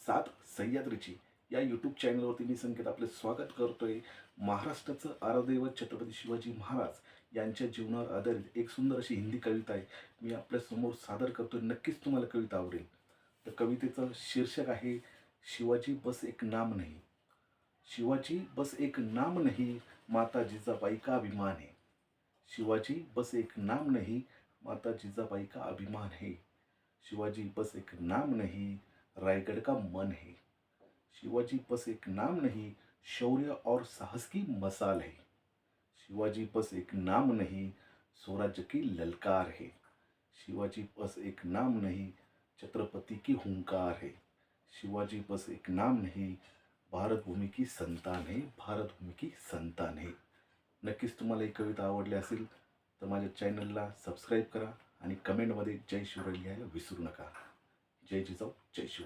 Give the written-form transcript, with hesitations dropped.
सात सह्याद्रीची या यूट्यूब चॅनलवरती मी संकेत आपले स्वागत करतोय. महाराष्ट्राचं आराध्यदैवत छत्रपती शिवाजी महाराज यांच्या जीवनावर आधारित एक सुंदर अशी हिंदी कविता आहे मी आपल्यासमोर सादर करतोय. नक्कीच तुम्हाला कविता आवडेल. तर कवितेचं शीर्षक आहे, शिवाजी बस एक नाम नहीं. शिवाजी बस एक नाम नहीं, माता जिजाबाई का अभिमान है. शिवाजी बस एक नाम नहीं, माता जिजाबाई का अभिमान है. शिवाजी बस एक नाम नहीं, रायगढ़ का मन है. शिवाजी बस एक नाम नहीं, शौर्य और साहस की मसाल है. शिवाजी बस एक नाम नहीं, स्वराज्य की ललकार है. शिवाजी बस एक नाम नहीं, छत्रपति की हुंकार है. शिवाजी बस एक नाम नहीं, भारत भूमी की संतान है. भारत भूमी की संतान है. नक्कीच तुम्हाला ही कविता आवडली असेल तर माझ्या चॅनलला सबस्क्राईब करा आणि कमेंटमध्ये जय शिवराय लिहायला विसरू नका. जय जिजाऊ, जय शिवराय.